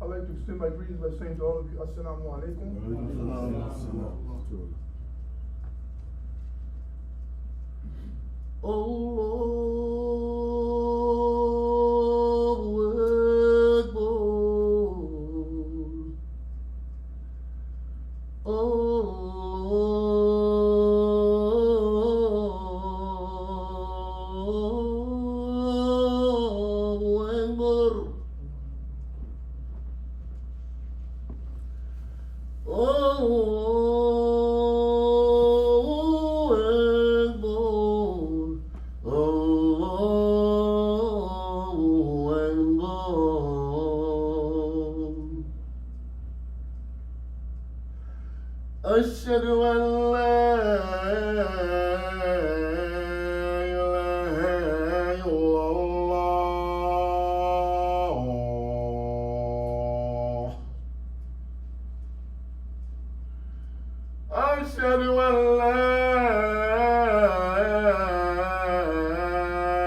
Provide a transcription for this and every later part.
I'd like to extend my greetings by saying to all of you, Assalamu alaikum. أشهد أن لا إله إلا الله أشهد أن لا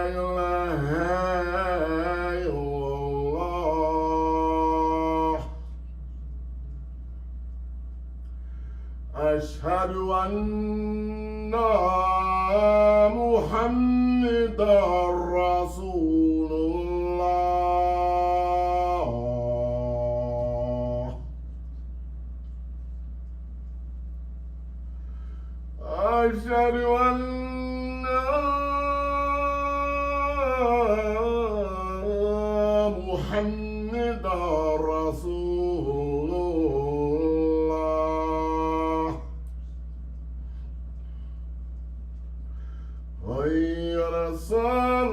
إله إلا الله أشهد أن محمدا رسول الله أشهد أن محمدا رسول الله غير الصلاة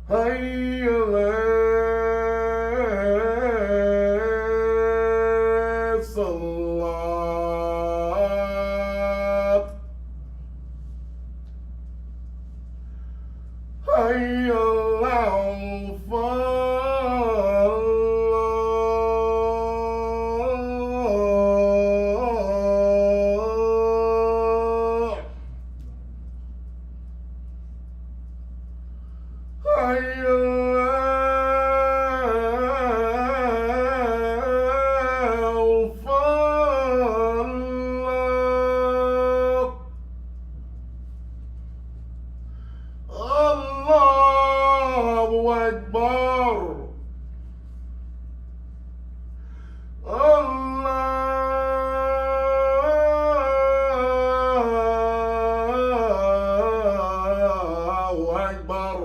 هيا للصلاة هيا الله أكبر الله أكبر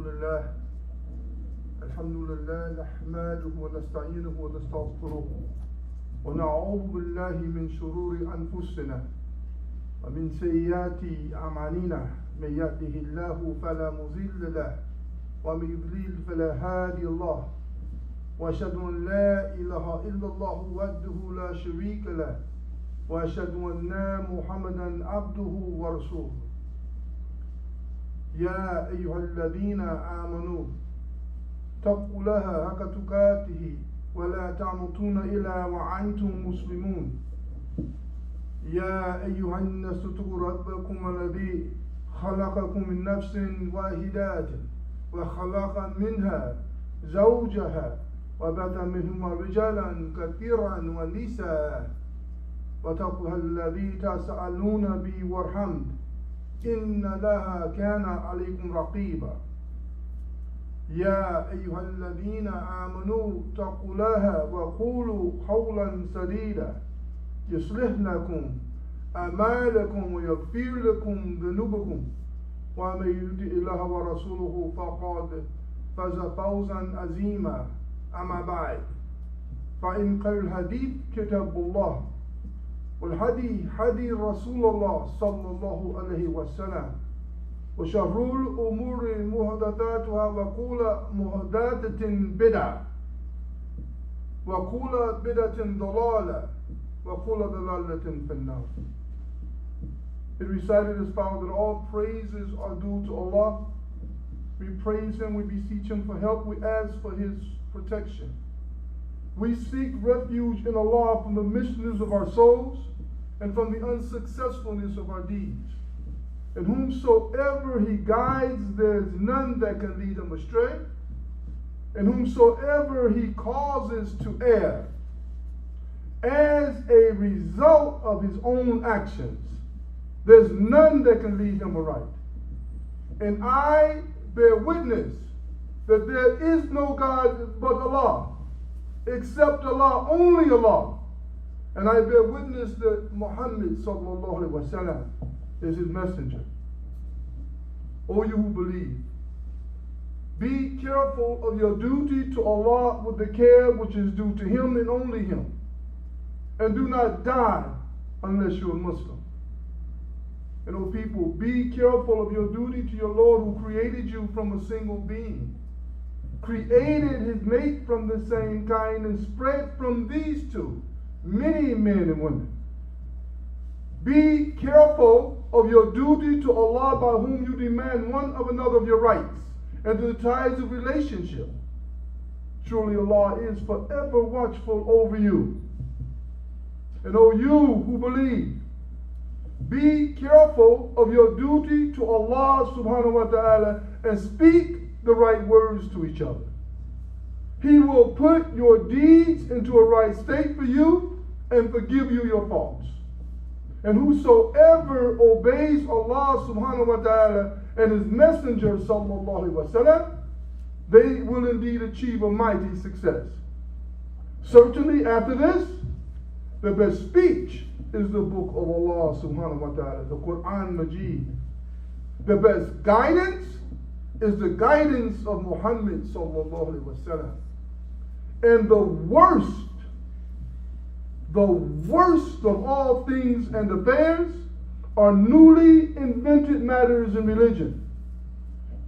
لا إله الحمد لله نحمده ونستعينه ونستغفره ونعوذ بالله من شرور أنفسنا ومن سيئات أعمالنا من يهده الله فلا مضل له ومن يضلل فلا هادي له وأشهد أن لا إله إلا الله وحده لا شريك له وأشهد أن محمدا عبده ورسوله يا أيها الذين آمنوا اتقوا الله حق تقاته ولا تموتن إلا وأنتم مسلمون يا أيها الناس اتقوا ربكم الذي خلقكم من نفس واحدة وخلق منها زوجها وبث منهما رجالا كثيرا ونساء واتقوا الذي تسألون به والأرحام إن لها كان عليكم رقيبا يا أيها الذين آمنوا اتقوا الله وقولوا قولا سديدا يصلح لكم أعمالكم ويغفر لكم ذنوبكم ومن يطع الله ورسوله فقد فاز فوزا عظيما أما بعد فإن خير الحديث كتاب الله والهدي هدي رسول الله صلى الله عليه وسلم وشر الأمور محدثاتها وكل محدثة بدعة وكل بدعة ضلالة وكل ضلالة في النار. It recited as follows, that all praises are due to Allah. We praise Him, we beseech Him for help, we ask for His protection. We seek refuge in Allah from the mischiefs of our souls and from the unsuccessfulness of our deeds. And whomsoever He guides, there is none that can lead him astray. And whomsoever He causes to err, as a result of his own actions, there's none that can lead him aright. And I bear witness that there is no God but Allah, except Allah, only Allah. And I bear witness that Muhammad sallallahu alaihi wasallam is His messenger. O you who believe, be careful of your duty to Allah with the care which is due to Him and only Him. And do not die unless you're a Muslim. And O people, be careful of your duty to your Lord who created you from a single being, created his mate from the same kind, and spread from these two many men and women. Be careful of your duty to Allah by whom you demand one of another of your rights and to the ties of relationship. Truly Allah is forever watchful over you. And O you who believe, be careful of your duty to Allah subhanahu wa ta'ala and speak the right words to each other. He will put your deeds into a right state for you and forgive you your faults. And whosoever obeys Allah subhanahu wa ta'ala and His messenger sallallahu alaihi wasallam, they will indeed achieve a mighty success. Certainly after this, the best speech is the book of Allah subhanahu wa ta'ala, the Quran Majid. The best guidance is the guidance of Muhammad sallallahu alaihi wasallam. And the worst of all things and affairs are newly invented matters in religion.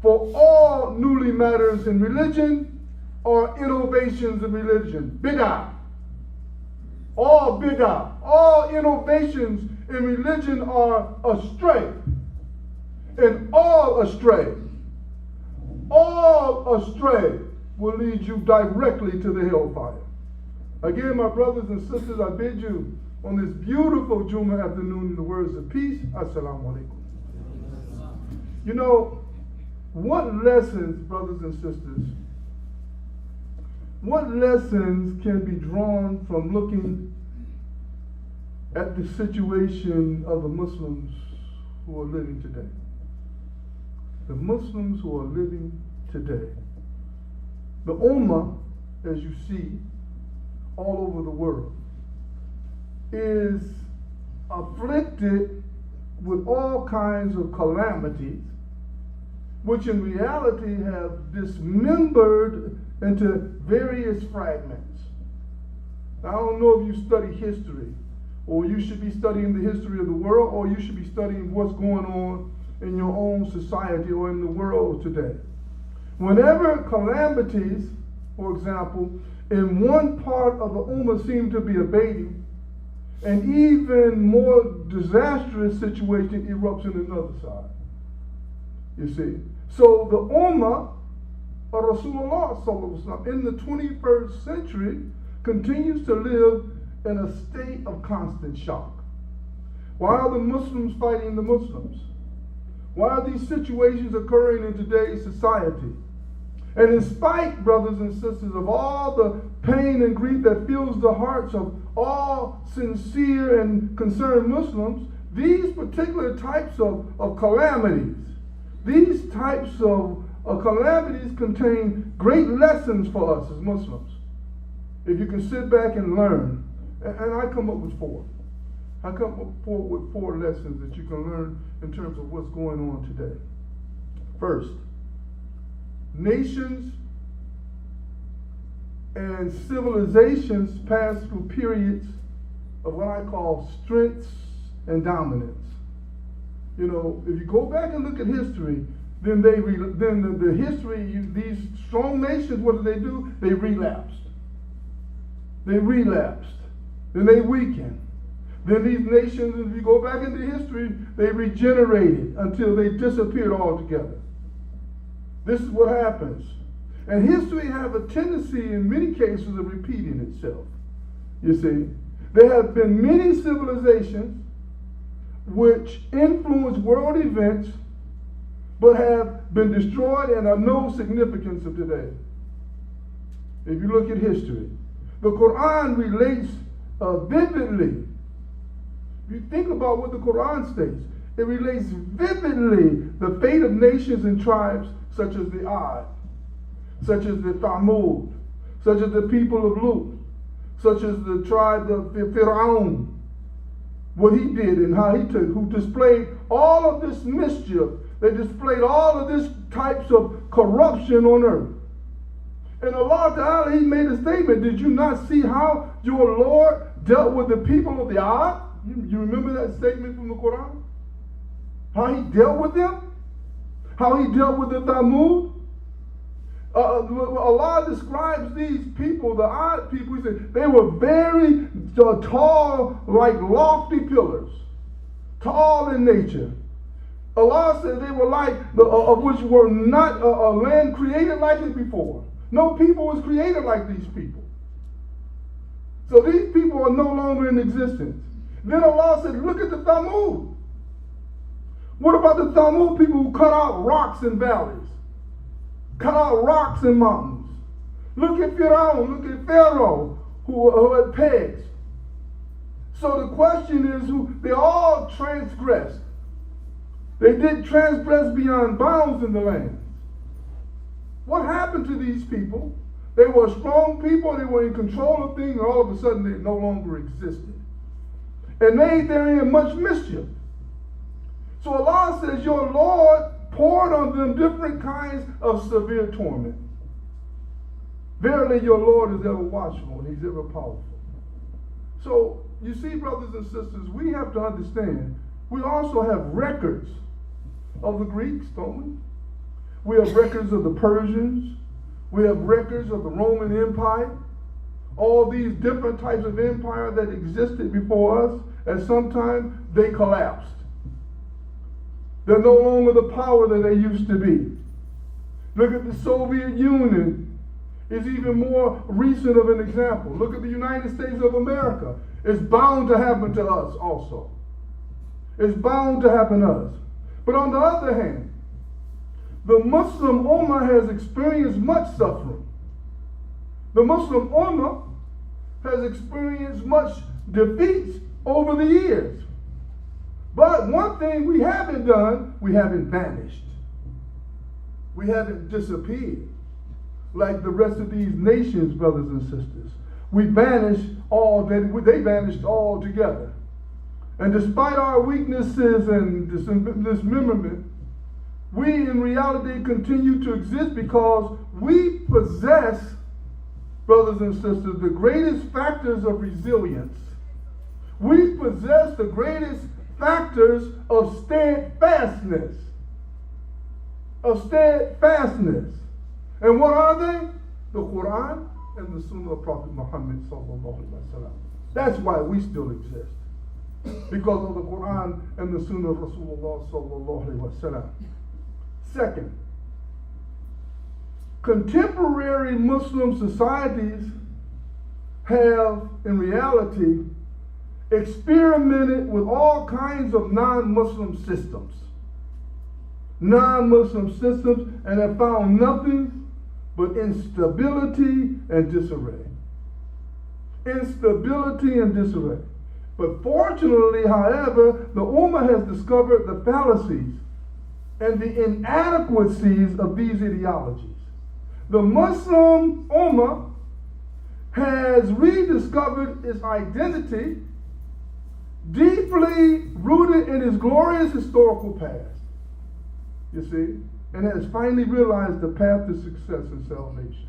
For all newly matters in religion are innovations in religion. Bid'ah. All bid'ah, all innovations in religion are astray. And all astray will lead you directly to the hellfire. Again, my brothers and sisters, I bid you on this beautiful Jummah afternoon in the words of peace. Assalamu alaikum. You know, what lessons, brothers and sisters, what lessons can be drawn from looking at the situation of the Muslims who are living today? The Muslims who are living today. The Ummah, as you see, all over the world, is afflicted with all kinds of calamities, which in reality have dismembered into various fragments. Now, I don't know if you study history, or you should be studying the history of the world, or you should be studying what's going on in your own society or in the world today. Whenever calamities, for example, in one part of the Ummah seem to be abating, an even more disastrous situation erupts in another side. You see. So the Ummah of Rasulullah sallallahu alaihi wasallam in the 21st century continues to live in a state of constant shock. Why are the Muslims fighting the Muslims? Why are these situations occurring in today's society? And in spite, brothers and sisters, of all the pain and grief that fills the hearts of all sincere and concerned Muslims, these particular types of calamities, these types of calamities contain great lessons for us as Muslims. If you can sit back and learn, and I come up with four. I come up with four lessons that you can learn in terms of what's going on today. First, nations and civilizations pass through periods of what I call strengths and dominance. You know, if you go back and look at history, then the history, these strong nations, what did they do? They relapsed. They relapsed. Then they weakened. Then these nations, if you go back into history, they regenerated until they disappeared altogether. This is what happens. And history have a tendency in many cases of repeating itself. You see, there have been many civilizations which influence world events but have been destroyed and are no significance of today. If you look at history, the Quran relates vividly. If you think about what the Quran states, it relates vividly the fate of nations and tribes such as the Ad, such as the Thamud, such as the people of Lut, such as the tribe of Fir'aun, what he did and how he took, who displayed all of this mischief. They displayed all of this types of corruption on earth. And Allah Ta'ala, he made a statement. Did you not see how your Lord dealt with the people of the Ad? You remember that statement from the Quran? How he dealt with them? How he dealt with the Thamud? Allah describes these people, the Ad people, he said they were very tall, like lofty pillars, tall in nature. Allah said they were like, of which were not a land created like it before. No people was created like these people. So these people are no longer in existence. Then Allah said, look at the Thamud. What about the Thamud people who cut out rocks and valleys? Cut out rocks and mountains. Look at Fir'aun, look at Pharaoh, who had pegs. So the question is, they all transgressed. They did transgress beyond bounds in the land. What happened to these people? They were strong people, they were in control of things, and all of a sudden they no longer existed. And made therein much mischief. So Allah says, your Lord poured on them different kinds of severe torment. Verily your Lord is ever watchful and he's ever powerful. So, you see, brothers and sisters, we have to understand, we also have records of the Greeks, don't we? We have records of the Persians. We have records of the Roman Empire. All these different types of empire that existed before us, at some time they collapsed. They're no longer the power that they used to be. Look at the Soviet Union. It's even more recent of an example. Look at the United States of America. It's bound to happen to us also. It's bound to happen to us. But on the other hand, the Muslim Ummah has experienced much suffering. The Muslim Ummah has experienced much defeats over the years. But one thing we haven't done, we haven't vanished. We haven't disappeared like the rest of these nations, brothers and sisters. We vanished they vanished all together. And despite our weaknesses and dismemberment, we in reality continue to exist because we possess, brothers and sisters, the greatest factors of resilience. We possess the greatest factors of steadfastness. And what are they? The Quran and the Sunnah of Prophet Muhammad sallallahu alaihi wasallam. That's why we still exist. Because of the Quran and the Sunnah of Rasulullah sallallahu alaihi wasallam. Second, contemporary Muslim societies have, in reality, experimented with all kinds of non-Muslim systems. And have found nothing but instability and disarray. But fortunately, however, the Ummah has discovered the fallacies and the inadequacies of these ideologies. The Muslim Ummah has rediscovered its identity, deeply rooted in its glorious historical past. You see? and has finally realized the path to success and salvation.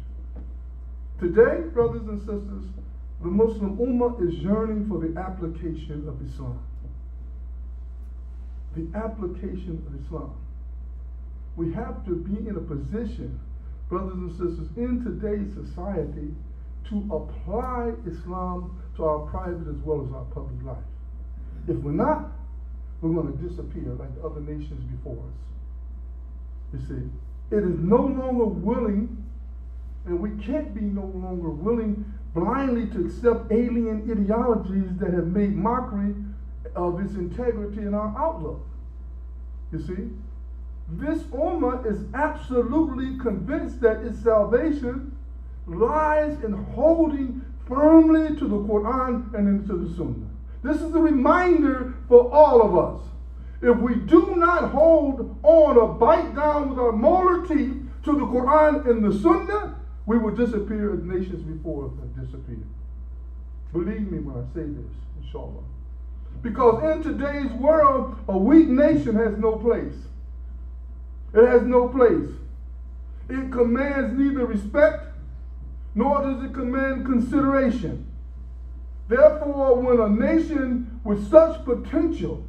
Today, brothers and sisters, the Muslim Ummah is yearning for the application of Islam. The application of Islam. We have to be in a position, brothers and sisters, in today's society to apply Islam to our private as well as our public life. If we're not, we're going to disappear like the other nations before us. You see, it is no longer willing, and we can't be no longer willing blindly to accept alien ideologies that have made mockery of its integrity and our outlook. You see, this Ummah is absolutely convinced that its salvation lies in holding firmly to the Quran and into the Sunnah. This is a reminder for all of us. If we do not hold on or bite down with our molar teeth to the Quran and the Sunnah, we will disappear as nations before us have disappeared. Believe me when I say this, inshallah. Because in today's world, a weak nation has no place. It has no place. It commands neither respect, nor does it command consideration. Therefore, when a nation with such potential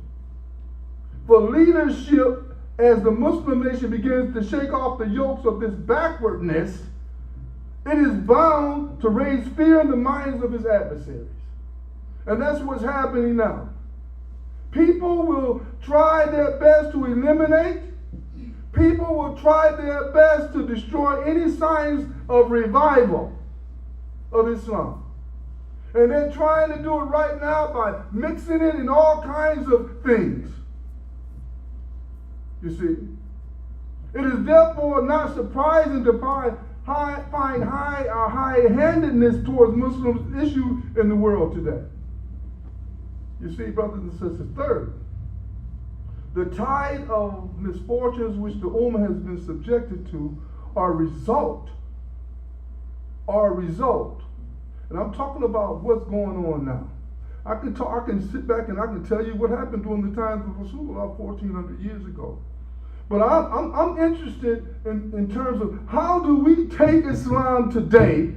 for leadership as the Muslim nation begins to shake off the yokes of this backwardness, it is bound to raise fear in the minds of its adversaries. And that's what's happening now. People will try their best to eliminate. People will try their best to destroy any signs of revival of Islam. And they're trying to do it right now by mixing it in all kinds of things. You see, it is therefore not surprising to find high-handedness towards Muslims issue in the world today. You see, brothers and sisters, third, the tide of misfortunes which the Ummah has been subjected to are a result. And I'm talking about what's going on now. I can sit back and I can tell you what happened during the times of Rasulullah 1400 years ago. But I'm interested in terms of how do we take Islam today?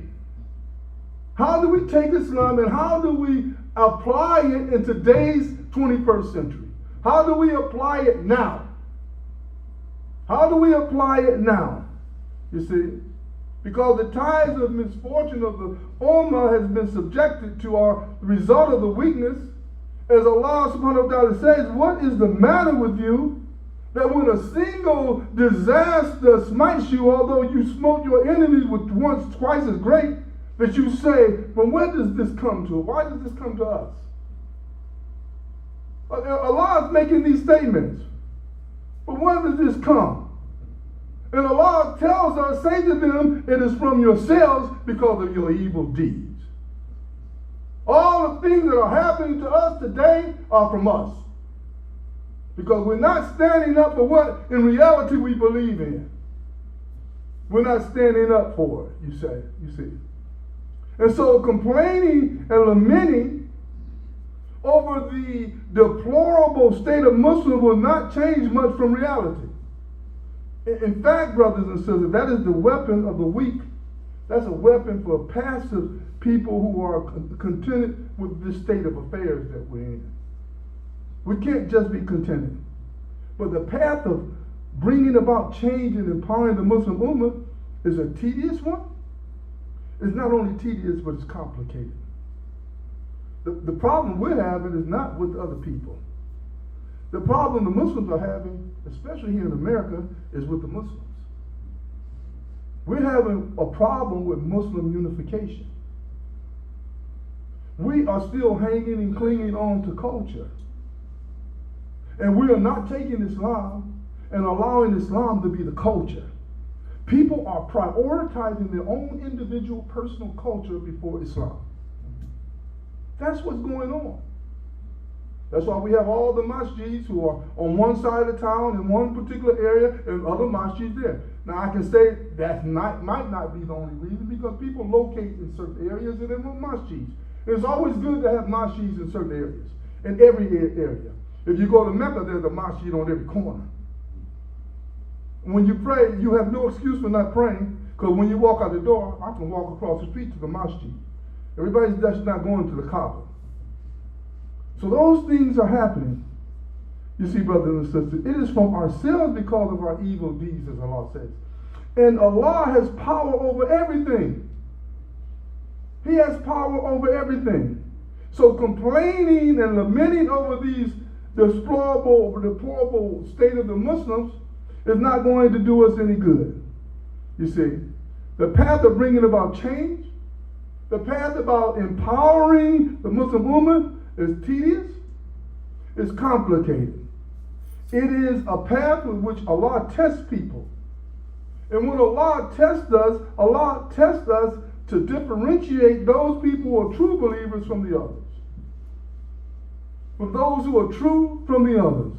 How do we take Islam and how do we apply it in today's 21st century? How do we apply it now? How do we apply it now? You see? Because the tides of misfortune of the Ummah has been subjected to are the result of the weakness. As Allah subhanahu wa ta'ala says, what is the matter with you that when a single disaster smites you, although you smote your enemies with once twice as great, that you say, from where does this come to? Why does this come to us? Allah is making these statements. But where does this come? And Allah tells us, say to them, it is from yourselves because of your evil deeds. All the things that are happening to us today are from us. Because we're not standing up for what in reality we believe in. We're not standing up for it, you see. And so complaining and lamenting over the deplorable state of Muslims will not change much from reality. In fact, brothers and sisters, that is the weapon of the weak. That's a weapon for passive people who are contented with this state of affairs that we're in. We can't just be contented. But the path of bringing about change and empowering the Muslim Ummah is a tedious one. It's not only tedious, but it's complicated. The problem we're having is not with other people. The problem the Muslims are having, especially here in America, is with the Muslims. We're having a problem with Muslim unification. We are still hanging and clinging on to culture. And we are not taking Islam and allowing Islam to be the culture. People are prioritizing their own individual personal culture before Islam. That's what's going on. That's why we have all the masjids who are on one side of town in one particular area and other masjids there. Now I can say that might not be the only reason because people locate in certain areas and then want masjids. It's always good to have masjids in certain areas, in every area. If you go to Mecca, there's a masjid on every corner. When you pray, you have no excuse for not praying, because when you walk out the door, I can walk across the street to the Mosque. Everybody's just not going to the Kaaba. So those things are happening. You see, brothers and sisters, it is from ourselves because of our evil deeds, as Allah says. And Allah has power over everything. He has power over everything. So complaining and lamenting over these deplorable state of the Muslims is not going to do us any good. You see, the path of bringing about change, the path about empowering the Muslim Ummah is tedious, it's complicated. It is a path with which Allah tests people. And when Allah tests us to differentiate those people who are true believers from the others. From those who are true from the others.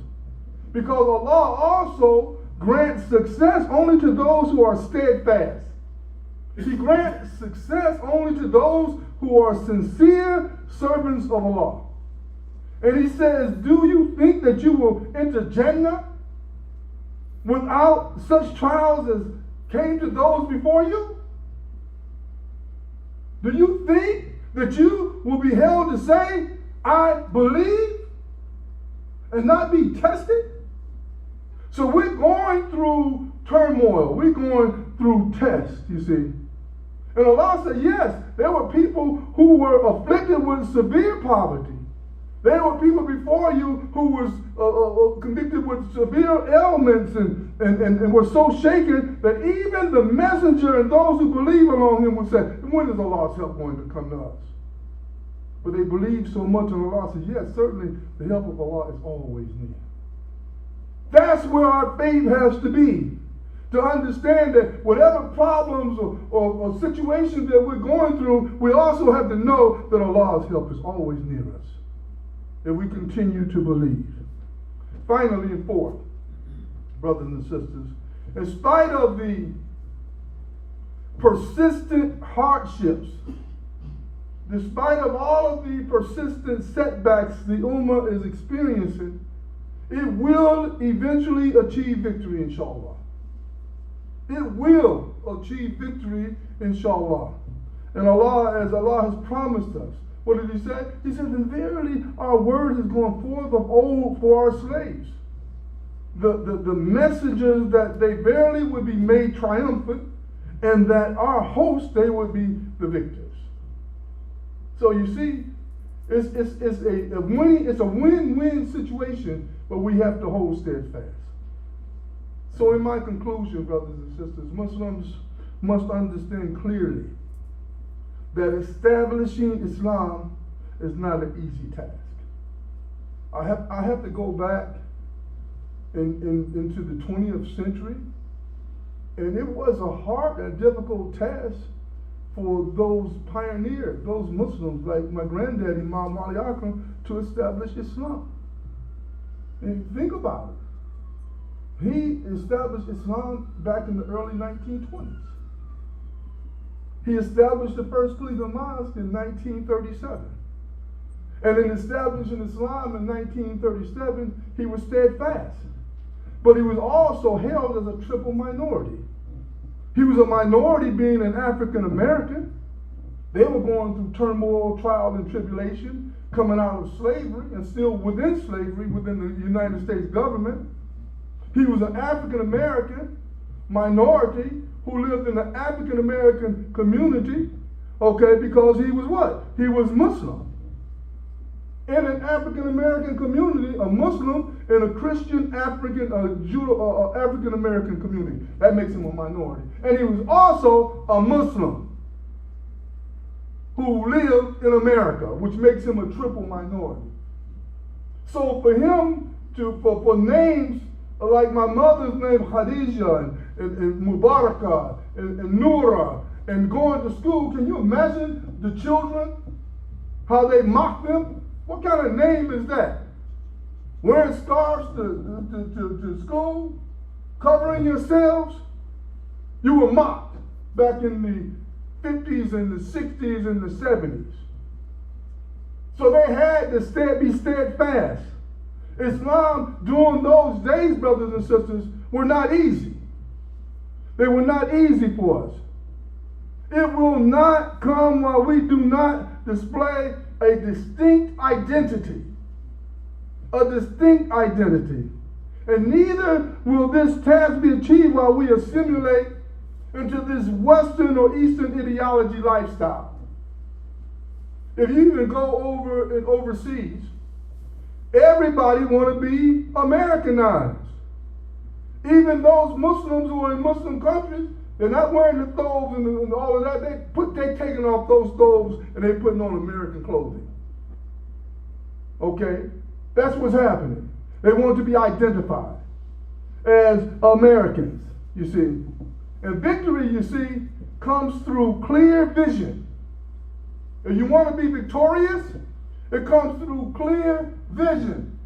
Because Allah also grants success only to those who are steadfast. He grants success only to those who are sincere servants of Allah. And he says, do you think that you will enter Jannah without such trials as came to those before you? Do you think that you will be held to say, I believe, and not be tested? So we're going through turmoil. We're going through tests, you see. And Allah said, yes, there were people who were afflicted with severe poverty. There were people before you who was convicted with severe ailments and were so shaken that even the messenger and those who believe along him would say, when is Allah's help going to come to us? But they believed so much, and Allah said, yes, certainly the help of Allah is always near. That's where our faith has to be. To understand that whatever problems or situations that we're going through, we also have to know that Allah's help is always near us. If we continue to believe. Finally, and fourth, brothers and sisters, in spite of the persistent hardships, despite of all of the persistent setbacks the Ummah is experiencing, it will eventually achieve victory, inshallah. It will achieve victory, inshallah. And Allah, as Allah has promised us, what did he say? He said, and verily our word is going forth of old for our slaves. The messengers that they verily would be made triumphant, and that our hosts, they would be the victors. So you see, it's a win-win situation, but we have to hold steadfast. So in my conclusion, brothers and sisters, Muslims must understand clearly that establishing Islam is not an easy task. I have to go back into the 20th century, and it was a hard and difficult task for those pioneers, those Muslims like my granddaddy, Imam Ali Akram, to establish Islam. And think about it. He established Islam back in the early 1920s. He established the FirstCleveland Mosque in 1937. And in establishing Islam in 1937, he was steadfast. But he was also held as a triple minority. He was a minority being an African American. They were going through turmoil, trial, and tribulation, coming out of slavery and still within slavery within the United States government. He was an African American minority who lived in the African American community, okay, because he was what? He was Muslim. In an African American community, a Muslim in a Christian African American community. That makes him a minority. And he was also a Muslim who lived in America, which makes him a triple minority. So for him for names like my mother's name, Khadija, and Mubarakah, and Noura, and going to school, can you imagine the children, how they mock them? What kind of name is that? Wearing scarves to school, covering yourselves? You were mocked back in the 50s and the 60s and the 70s. So they had to be steadfast. Islam during those days, brothers and sisters, were not easy. They were not easy for us. It will not come while we do not display a distinct identity. A distinct identity. And neither will this task be achieved while we assimilate into this Western or Eastern ideology lifestyle. If you even go over and overseas, everybody want to be Americanized. Even those Muslims who are in Muslim countries, they're not wearing the thobes and all of that. They taking off those thobes and they putting on American clothing. Okay? That's what's happening. They want to be identified as Americans, you see. And victory, you see, comes through clear vision. If you want to be victorious, it comes through clear vision.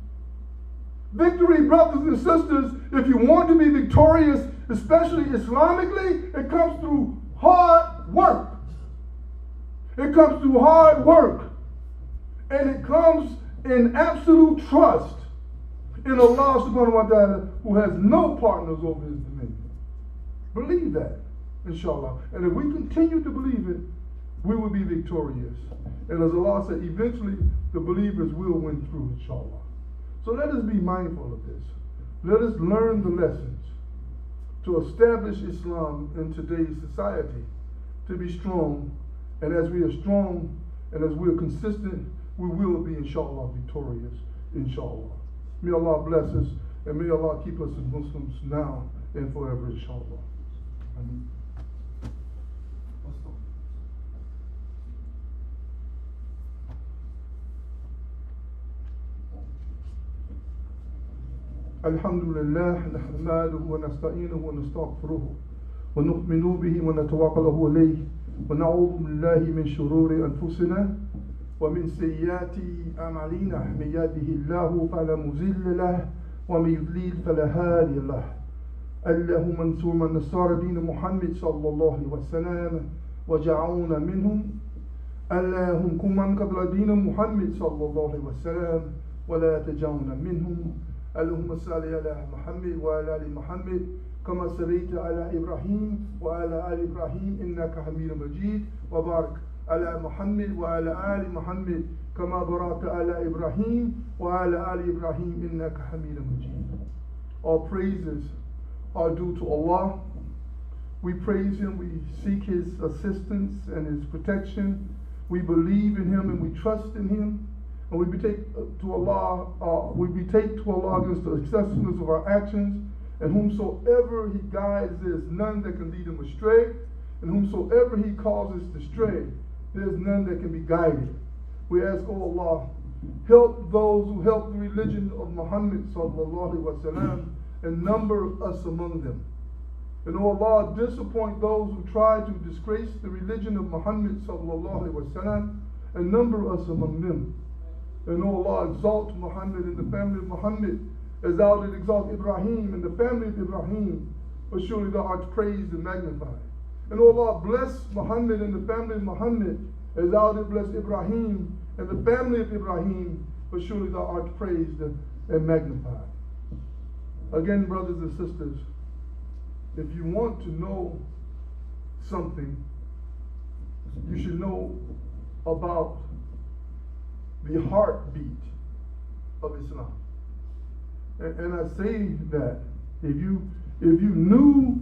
Victory, brothers and sisters, if you want to be victorious, especially Islamically, it comes through hard work. It comes through hard work. And it comes in absolute trust in Allah subhanahu wa ta'ala, who has no partners over his dominion. Believe that, inshallah. And if we continue to believe it, we will be victorious. And as Allah said, eventually the believers will win through, inshallah. So let us be mindful of this. Let us learn the lessons to establish Islam in today's society, to be strong. And as we are strong and as we are consistent, we will be, inshallah, victorious, inshallah. May Allah bless us, and may Allah keep us as Muslims now and forever, inshallah. Amen. الحمد لله نحمده ونستعينه ونستغفره ونؤمن به ونتوكل عليه ونعوذ بالله من شرور أنفسنا ومن سيئات أعمالنا من يهده الله فلا مضل له ومن يضلل فلا هادي له اللهم انصر من نصر دين محمد صلى الله عليه وسلم وجعلنا منهم اللهم كن من قتل دين محمد صلى الله عليه وسلم ولا تجعلنا منهم اللهم صل على محمد وعلى آل محمد كما صليت على إبراهيم وعلى آل إبراهيم إنك حميد مجيد وبارك على محمد وعلى آل محمد كما باركت على إبراهيم وعلى آل إبراهيم إنك حميد مجيد. All praises are due to Allah. We praise Him, we seek His assistance and His protection. We believe in Him and we trust in Him. And we betake to Allah against the excessiveness of our actions. And whomsoever He guides, there's none that can lead him astray. And whomsoever He causes to stray, there's none that can be guided. We ask, oh Allah, help those who help the religion of Muhammad sallallahu alaihi wasallam and number us among them. And oh Allah, disappoint those who try to disgrace the religion of Muhammad sallallahu alaihi wasallam and number us among them. And oh Allah, exalt Muhammad and the family of Muhammad as thou did exalt Ibrahim and the family of Ibrahim, for surely thou art praised and magnified. And oh Allah, bless Muhammad and the family of Muhammad as thou did bless Ibrahim and the family of Ibrahim, for surely thou art praised and magnified. Again, brothers and sisters, if you want to know something, you should know about the heartbeat of Islam. And I say that if you knew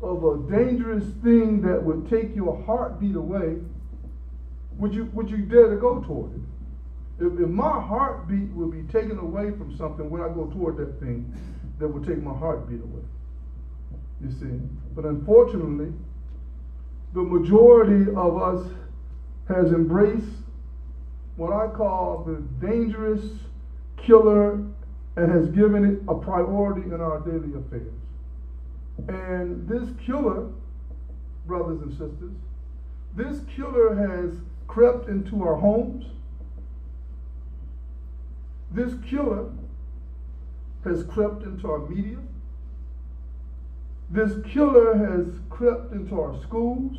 of a dangerous thing that would take your heartbeat away, would you dare to go toward it? If my heartbeat would be taken away from something, would I go toward that thing that would take my heartbeat away? You see, but unfortunately, the majority of us has embraced what I call the dangerous killer and has given it a priority in our daily affairs. And this killer, brothers and sisters, this killer has crept into our homes. This killer has crept into our media. This killer has crept into our schools.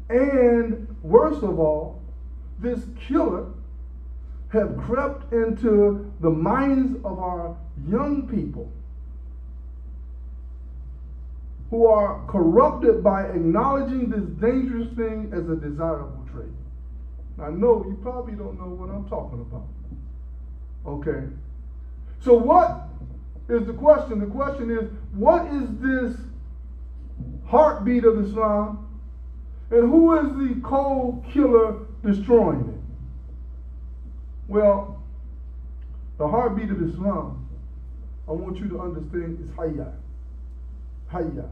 And worst of all, this killer has crept into the minds of our young people. who are corrupted by acknowledging this dangerous thing as a desirable trait. I know you probably don't know what I'm talking about. Okay. So what is the question? The question is, what is this heartbeat of Islam? And who is the cold killer destroying it? Well, the heartbeat of Islam, I want you to understand, is Hayaa. Hayaa.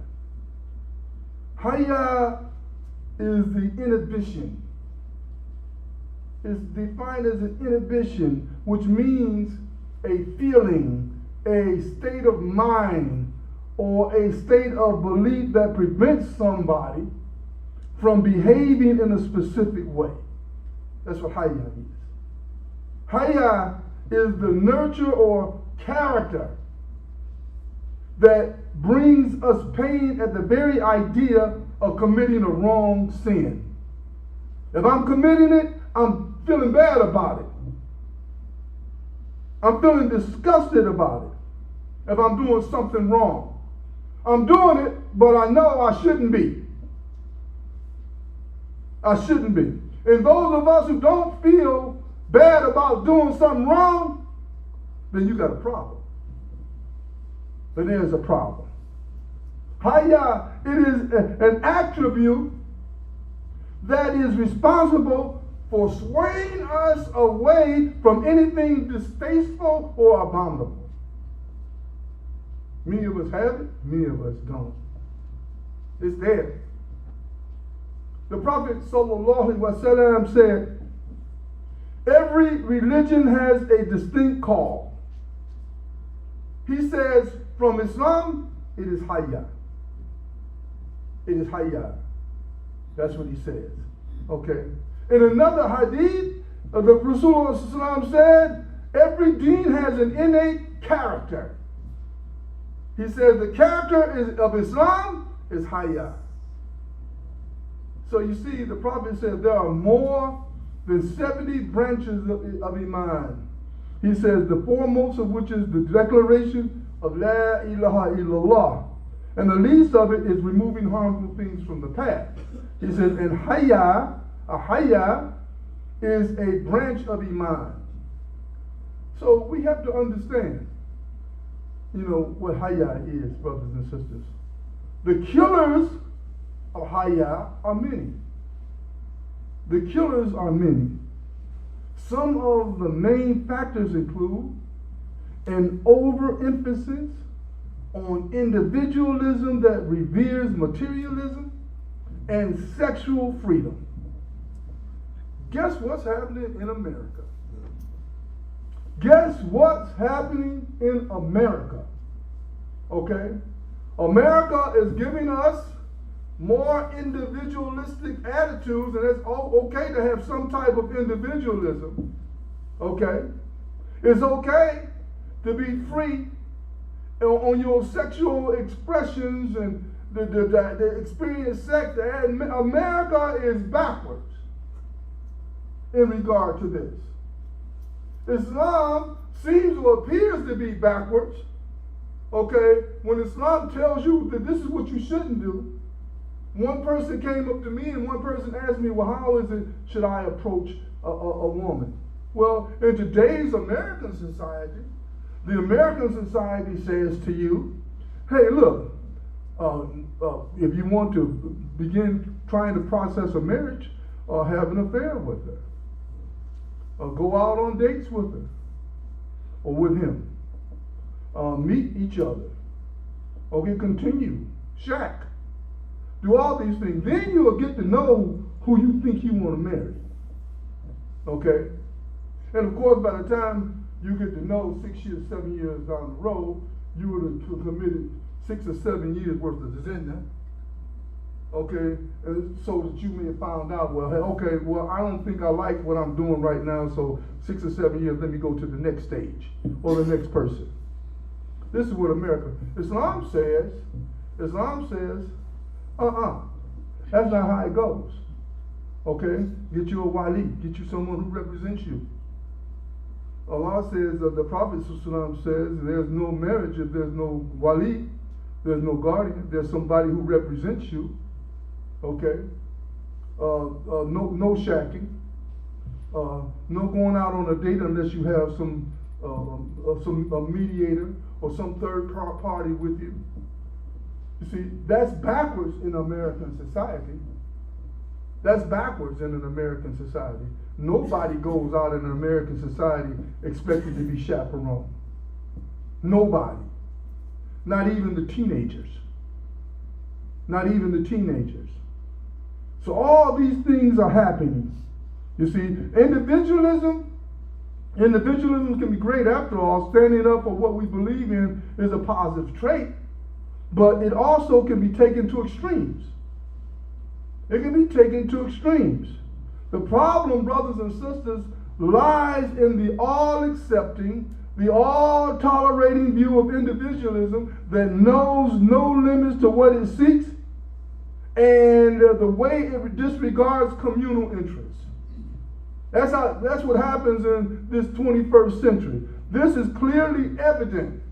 Hayaa is the inhibition. It's defined as an inhibition, which means a feeling, a state of mind, or a state of belief that prevents somebody from behaving in a specific way. That's what Hayaa is. Hayaa is the nurture or character that brings us pain at the very idea of committing a wrong sin. If I'm committing it, I'm feeling bad about it. I'm feeling disgusted about it if I'm doing something wrong. I'm doing it, but I know I shouldn't be. I shouldn't be. And those of us who don't feel bad about doing something wrong, then you got a problem. But there's a problem. Hayaa, it is an attribute that is responsible for swaying us away from anything distasteful or abominable. Many of us have it, many of us don't. It's there. The Prophet ﷺ said, every religion has a distinct call. He says, from Islam, it is Hayaa. It is Hayaa. That's what he says. Okay. In another hadith, the Rasulullah said, every deen has an innate character. He says the character of Islam is Hayaa. So you see, the Prophet said there are more than 70 branches of Iman. He says the foremost of which is the declaration of La ilaha illallah. And the least of it is removing harmful things from the path. He says, and Hayaa, a Hayaa is a branch of Iman. So we have to understand, what Hayaa is, brothers and sisters. The killers of Hayaa are many. The killers are many. Some of the main factors include an overemphasis on individualism that reveres materialism and sexual freedom. Guess what's happening in America? Guess what's happening in America? Okay? America is giving us more individualistic attitudes, and it's okay to have some type of individualism. Okay? It's okay to be free on your sexual expressions and the experience sex. And America is backwards in regard to this. Islam seems or appears to be backwards. Okay, when Islam tells you that this is what you shouldn't do, one person came up to me and one person asked me, well, how is it should I approach a woman? Well, in today's American society, the American society says to you, hey, look, if you want to begin trying to process a marriage, have an affair with her. Go out on dates with her or with him. Meet each other. Okay, continue. Shack. Do all these things. Then you'll get to know who you think you want to marry. Okay? And of course, by the time you get to know 6 years, 7 years down the road, you would have committed 6 or 7 years worth of zina. Okay? And so that you may have found out, well, hey, okay, well, I don't think I like what I'm doing right now, so 6 or 7 years, let me go to the next stage or the next person. This is what America, Islam says, that's not how it goes. Okay? Get you a wali, get you someone who represents you. Allah says, the Prophet says, there's no marriage if there's no wali. There's no guardian. There's somebody who represents you. Okay? No shacking. No going out on a date unless you have some mediator or some third party with you. You see, that's backwards in American society. That's backwards in an American society. Nobody goes out in an American society expected to be chaperoned. Nobody. Not even the teenagers. Not even the teenagers. So all these things are happening. You see, individualism can be great after all. Standing up for what we believe in is a positive trait, but it also can be taken to extremes. It can be taken to extremes. The problem, brothers and sisters, lies in the all-accepting, the all-tolerating view of individualism that knows no limits to what it seeks and the way it disregards communal interests. That's what happens in this 21st century. This is clearly evident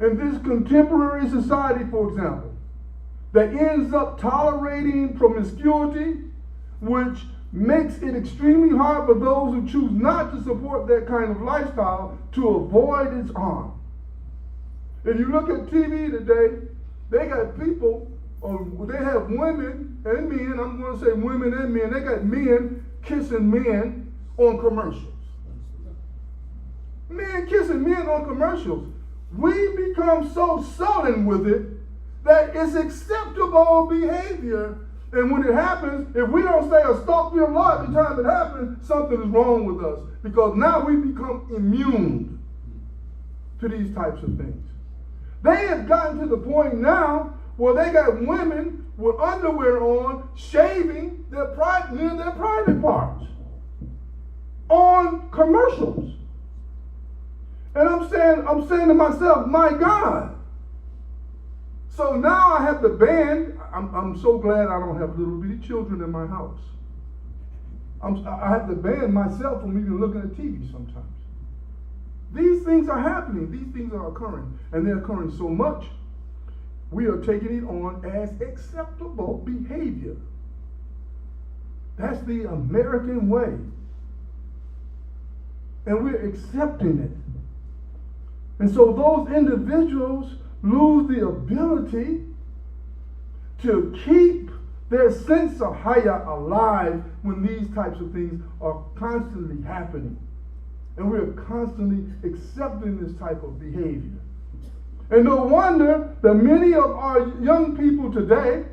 in this contemporary society, for example, that ends up tolerating promiscuity, which makes it extremely hard for those who choose not to support that kind of lifestyle to avoid its harm. If you look at TV today, they got people, they have women and men, I'm going to say women and men, they got men kissing men on commercials. Men kissing men on commercials. We become so sullen with it that it's acceptable behavior. And when it happens, if we don't say a astaghfirullah every time it happens, something is wrong with us. Because now we become immune to these types of things. They have gotten to the point now where they got women with underwear on, shaving near their private parts on commercials. And I'm saying to myself, my God. So now I have to ban. I'm so glad I don't have little bitty children in my house. I have to ban myself from even looking at TV sometimes. These things are happening. These things are occurring. And they're occurring so much, we are taking it on as acceptable behavior. That's the American way. And we're accepting it. And so those individuals lose the ability to keep their sense of Hayaa alive when these types of things are constantly happening. And we're constantly accepting this type of behavior. And no wonder that many of our young people today,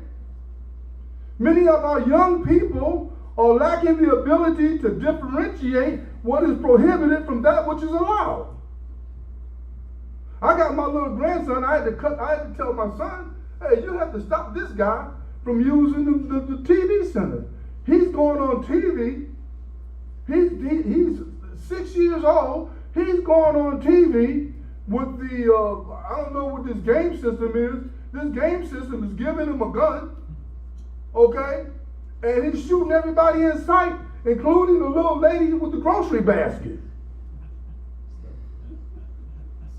are lacking the ability to differentiate what is prohibited from that which is allowed. I got my little grandson, I had to tell my son, hey, you have to stop this guy from using the TV center. He's going on TV. He's 6 years old. He's going on TV with the, I don't know what this game system is. This game system is giving him a gun, okay? And he's shooting everybody in sight, including the little lady with the grocery basket.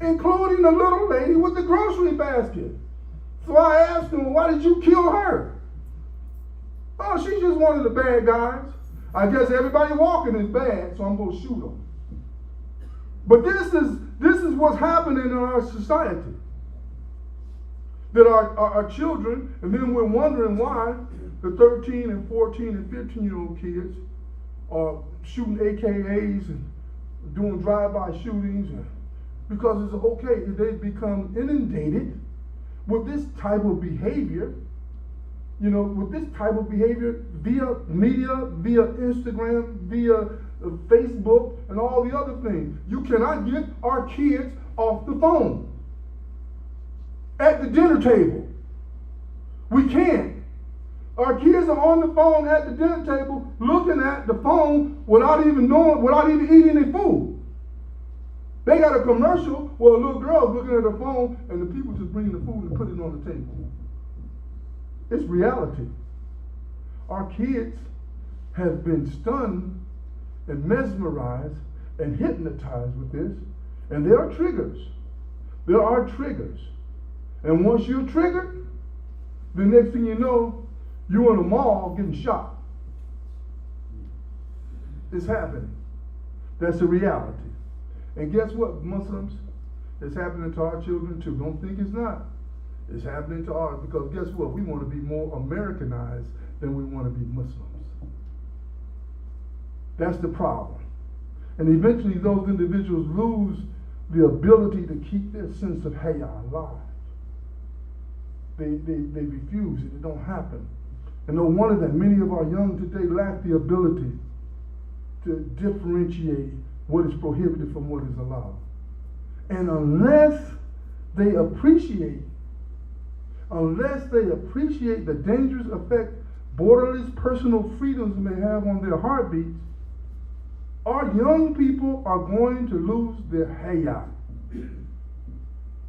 Including the little lady with the grocery basket. So I asked him, why did you kill her? Oh, she's just one of the bad guys. I guess everybody walking is bad, so I'm going to shoot them. But this is what's happening in our society. That our children, and then we're wondering why the 13 and 14 and 15-year-old kids are shooting AKAs and doing drive-by shootings, because it's okay if they become inundated with this type of behavior, via media, via Instagram, via Facebook, and all the other things. You cannot get our kids off the phone at the dinner table. We can't. Our kids are on the phone at the dinner table looking at the phone without even eating their food. They got a commercial where a little girl's looking at her phone and the people just bring the food and put it on the table. It's reality. Our kids have been stunned and mesmerized and hypnotized with this, and there are triggers. There are triggers. And once you're triggered, the next thing you know, you're in a mall getting shot. It's happening. That's the reality. And guess what, Muslims? It's happening to our children too. Don't think it's not. It's happening to ours, because guess what? We want to be more Americanized than we want to be Muslims. That's the problem. And eventually those individuals lose the ability to keep their sense of Hayaa alive. They refuse it. It don't happen. And no wonder that many of our young today lack the ability to differentiate what is prohibited from what is allowed. And unless they appreciate the dangerous effect borderless personal freedoms may have on their heartbeats, our young people are going to lose their Hayaa.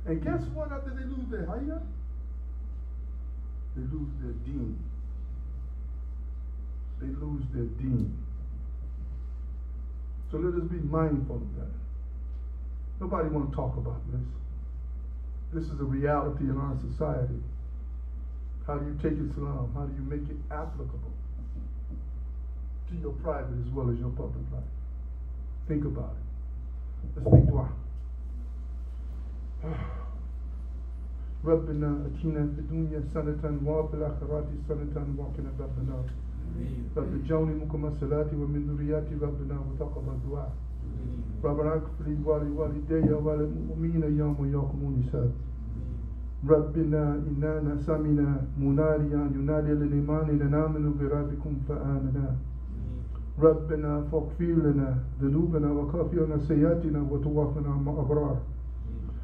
And guess what? After they lose their Hayaa, they lose their deen. They lose their deen. So let us be mindful of that. Nobody want to talk about this. This is a reality in our society. How do you take Islam? How do you make it applicable to your private as well as your public life? Think about it. Let's make dua. ربنا اتنا في الدنيا حسنة وفي الآخرة حسنة وقنا عذاب النار. رب اجعلني مقيم الصلاة ومن ذريتي ربنا وتقبل دعاء. ربنا اغفر لي ولوالدي وللمؤمنين يوم يقوم الحساب. ربنا إننا سمعنا مناديا ينادي للإيمان أن آمنوا بربكم فآمنا. ربنا فاغفر لنا ذنوبنا وكفر عنا سيئاتنا وتوفنا مع الأبرار.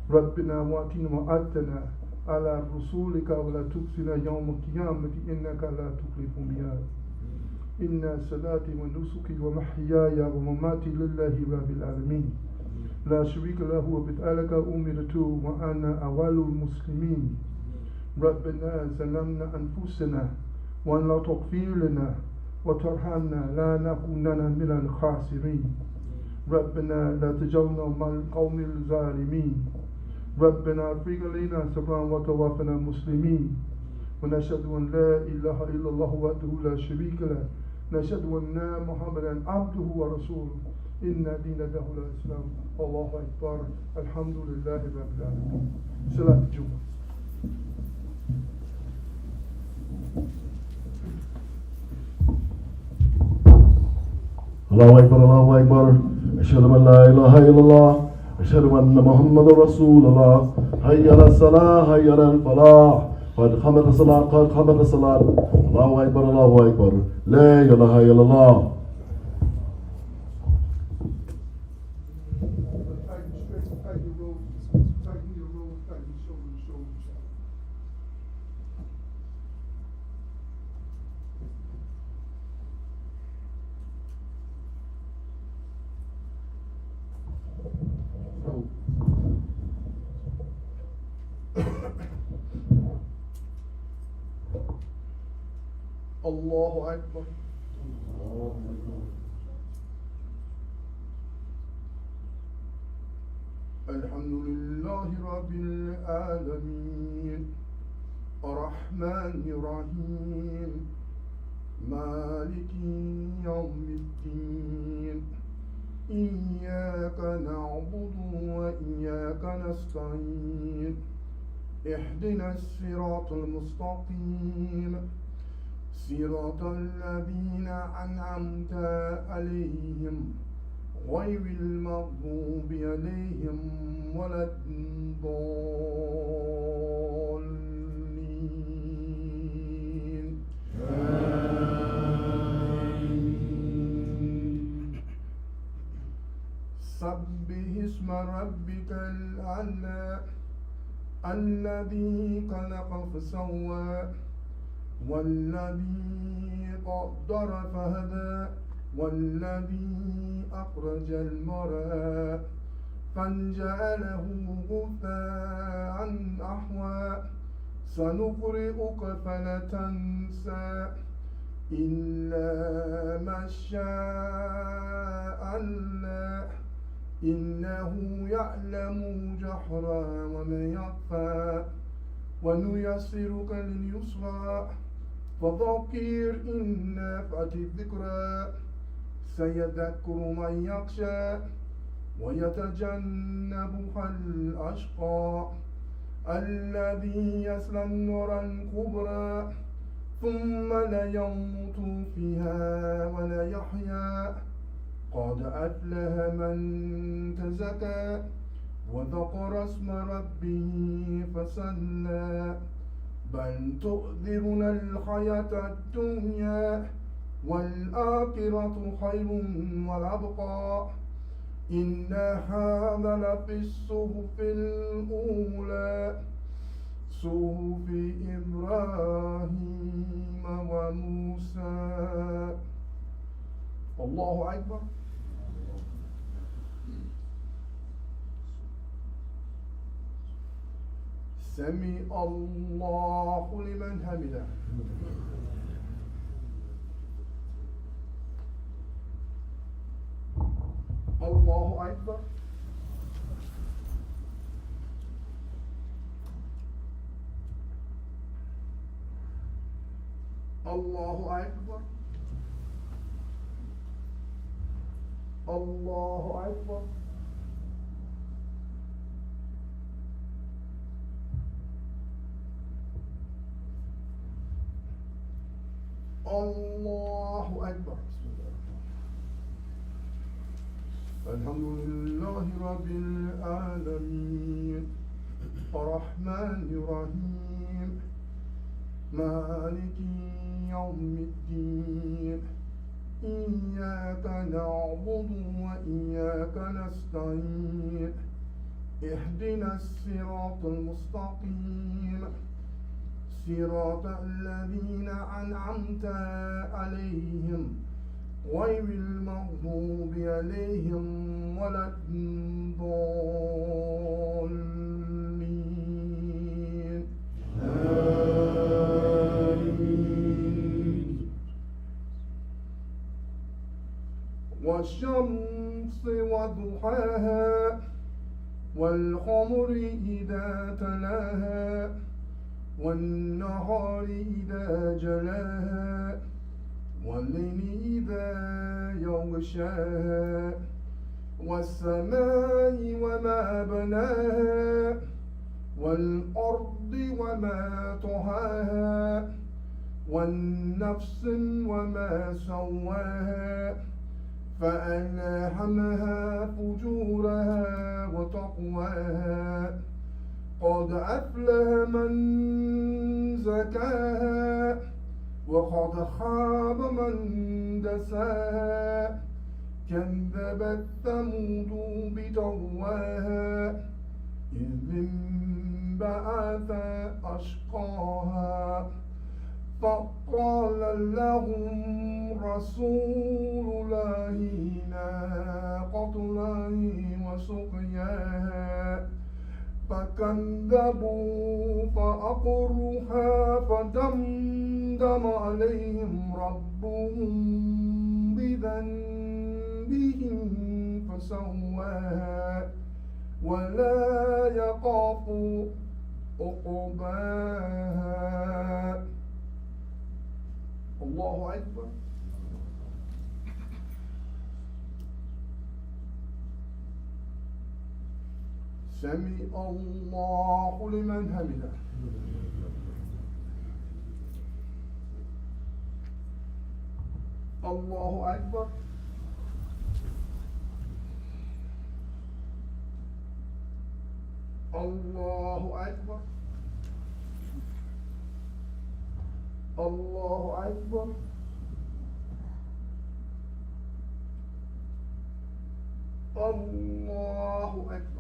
ربنا وآتنا ما وعدتنا على رسولك ولا تخزنا يوم القيامة إنك لا تخلف الميعاد. إن صلاتي ونسكي ومحياي ومماتي لله رب العالمين لا شريك له وبذلك أمرت وأنا أول المسلمين. ربنا ظلمنا أنفسنا وأن لا تغفر لنا وترحمنا لا نكونن من الخاسرين. ربنا لا تجعلنا مع القوم الظالمين. ربنا افرغ علينا صبرا وتوفنا مسلمين. ونشهد أن لا إله إلا الله وحده لا شريك له. نشهد أن محمدا عبده ورسوله. إن دين له الإسلام. الله أكبر. الحمد لله رب العالمين. صلاة الجمعة. الله أكبر الله أكبر. أشهد أن لا إله إلا الله. أشهد أن محمد رسول الله. حي على الصلاة حي على الفلاح. قد قامت الصلاة قد قامت الصلاة. الله أكبر الله أكبر. لا إله إلا الله. الله أكبر. الحمد لله رب العالمين الرحمن الرحيم مالك يوم الدين إياك نعبد وإياك نستعين اهدنا الصراط المستقيم صراط الذين أنعمت عليهم غير المغضوب عليهم ولا الضالين. سبح اسم ربك الأعلى الذي خلق فسوى والذي قدر فهدى والذي أخرج المرعى فجعله غثاء أحوى سنقرئك فلا تنسى إلا ما شاء الله إنه يعلم الجهر وما يخفى ونيسرك لليسرى فذكر إن نفعت الذكرى سيذكر من يخشى ويتجنبها الأشقى الذي يصلى النار الكبرى ثم لا يموت فيها ولا يحيا قد أفلح من تزكى وذكر اسم ربه فصلى بل تؤثرون الحياة الدنيا والآخرة خير وأبقى إن هذا لفي الصحف الأولى صحف إبراهيم وموسى. الله أكبر. سمع الله لمن حمده. الله أكبر. الله أكبر. الله أكبر. الله أكبر. بسم الله الحمد لله رب العالمين الرحمن الرحيم مالك يوم الدين إياك نعبد وإياك نستعين اهدنا الصراط المستقيم صراط الذين أنعمت عليهم غير المغضوب عليهم ولا الضالين آمين. والشمس وضحاها والقمر إذا تلاها والنهار إذا جلاها والليل إذا يغشاها والسماء وما بناها والأرض وما طحاها والنفس وما سواها فألهمها فجورها وتقواها قد أفلح من زكاها وقد خاب من دساها كذبت ثمود بطغواها إذ انبعث أشقاها فقال لهم رسول الله ناقة الله وسقياها فكذبوا فعقروها فدمدم عليهم ربهم بذنبهم فسواها ولا يخاف عقباها. الله أكبر. سمع الله لمن حمده. الله أكبر. الله أكبر. الله أكبر. الله أكبر.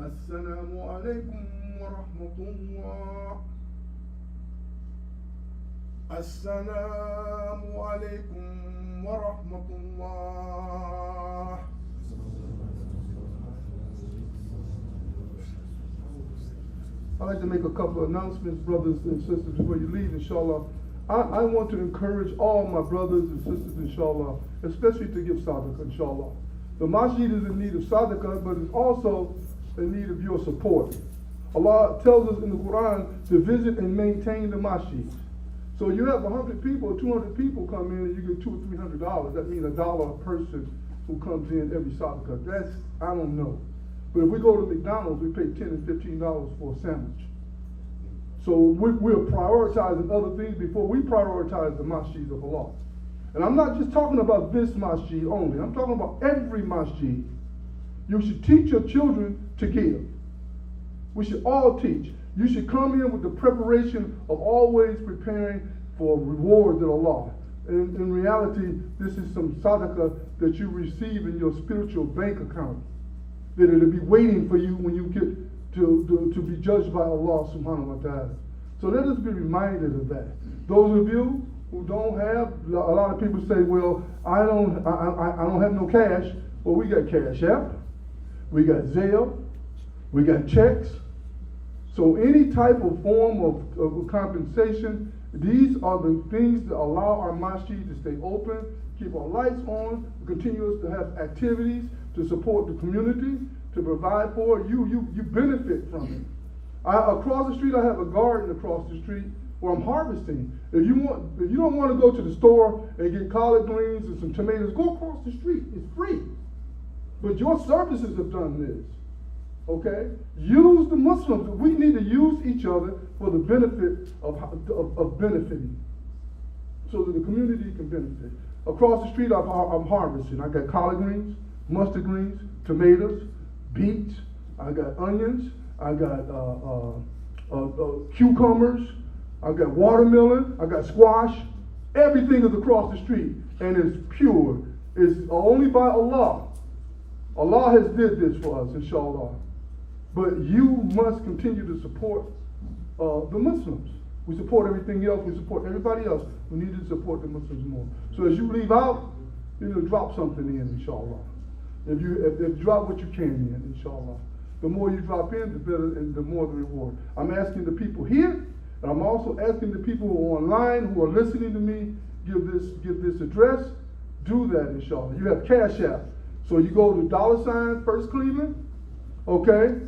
السلام عليكم ورحمة الله. Assalamu alaikum wa rahmatullah. I'd like to make a couple of announcements, brothers and sisters, before you leave, inshallah. I want to encourage all my brothers and sisters, inshallah, especially to give sadaqah, inshallah. The masjid is in need of sadaqah, but it's also in need of your support. Allah tells us in the Quran to visit and maintain the masjid. So you have 100 people, 200 people come in, and you get $200 or $300. That means $1 a person who comes in every sadaqah. That's, I don't know. But if we go to McDonald's, we pay $10 and $15 for a sandwich. So we're prioritizing other things before we prioritize the masjid of Allah. And I'm not just talking about this masjid only. I'm talking about every masjid. You should teach your children to give. We should all teach. You should come in with the preparation of always preparing for rewards of Allah. And in reality, this is some sadaqah that you receive in your spiritual bank account, that it'll be waiting for you when you get to be judged by Allah subhanahu wa ta'ala. So let us be reminded of that. Those of you who don't have, a lot of people say, well, I don't have no cash. Well, we got Cash App, we got Zelle, we got checks. So any type of form of compensation, these are the things that allow our masjid to stay open, keep our lights on, continue to have activities to support the community, to provide for it. You benefit from it. Across the street, I have a garden across the street where I'm harvesting. If you don't want to go to the store and get collard greens and some tomatoes, go across the street. It's free. But your services have done this. Okay? Use the Muslims. We need to use each other for the benefit of benefiting, so that the community can benefit. Across the street, I'm harvesting. I got collard greens, mustard greens, tomatoes, beets. I got onions. I got cucumbers. I got watermelon. I got squash. Everything is across the street, and it's pure. It's only by Allah. Allah has did this for us, inshallah. But you must continue to support the Muslims. We support everything else. We support everybody else. We need to support the Muslims more. So as you leave out, drop something in, inshallah. If you drop what you can in, inshallah. The more you drop in, the better and the more the reward. I'm asking the people here, and I'm also asking the people who are online, who are listening to me, give this address. Do that, inshallah. You have Cash App. So you go to $ FirstCleveland, okay?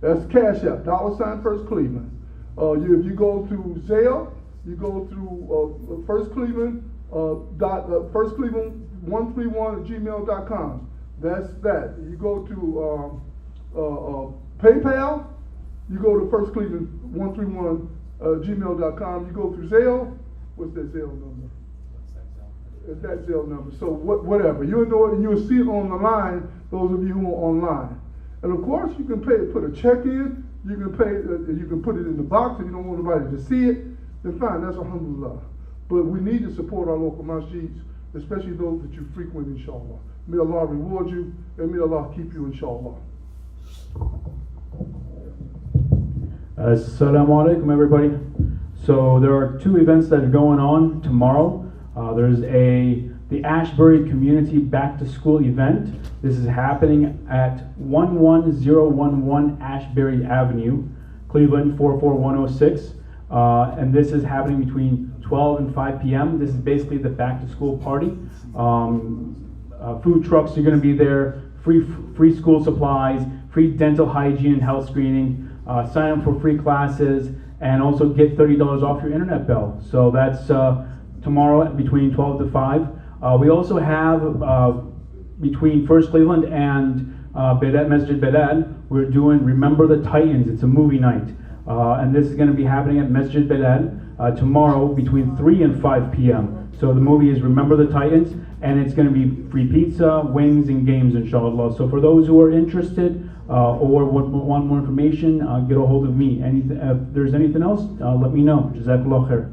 That's Cash App, $ FirstCleveland. If you go to Zelle, you go through FirstCleveland, FirstCleveland131@gmail.com. That's that. You go to PayPal, you go to FirstCleveland131@gmail.com. You go through Zelle. What's that Zelle number? It's that Zelle number. So whatever. You'll know it, and you'll see it on the line, those of you who are online. And of course, you can put a check in. You can you can put it in the box if you don't want anybody to see it. Then fine, that's alhamdulillah. But we need to support our local masjids, especially those that you frequent, inshallah. May Allah reward you, and may Allah keep you, inshallah. Assalamu alaikum, everybody. So there are two events that are going on tomorrow. There's the Ashbury Community Back to School event. This is happening at 11011 Ashbury Avenue, Cleveland 44106. And this is happening between 12 and 5 p.m. This is basically the back to school party. Food trucks are going to be there, free school supplies, free dental hygiene and health screening, sign up for free classes, and also get $30 off your internet bill. So that's tomorrow between 12 to 5. We also have between FirstCleveland and Masjid Belal, we're doing Remember the Titans. It's a movie night. And this is going to be happening at Masjid Belal tomorrow between 3 and 5 p.m. So the movie is Remember the Titans, and it's going to be free pizza, wings, and games, inshallah. So for those who are interested or want more information, get a hold of me. If there's anything else, let me know. Jazakallah khair.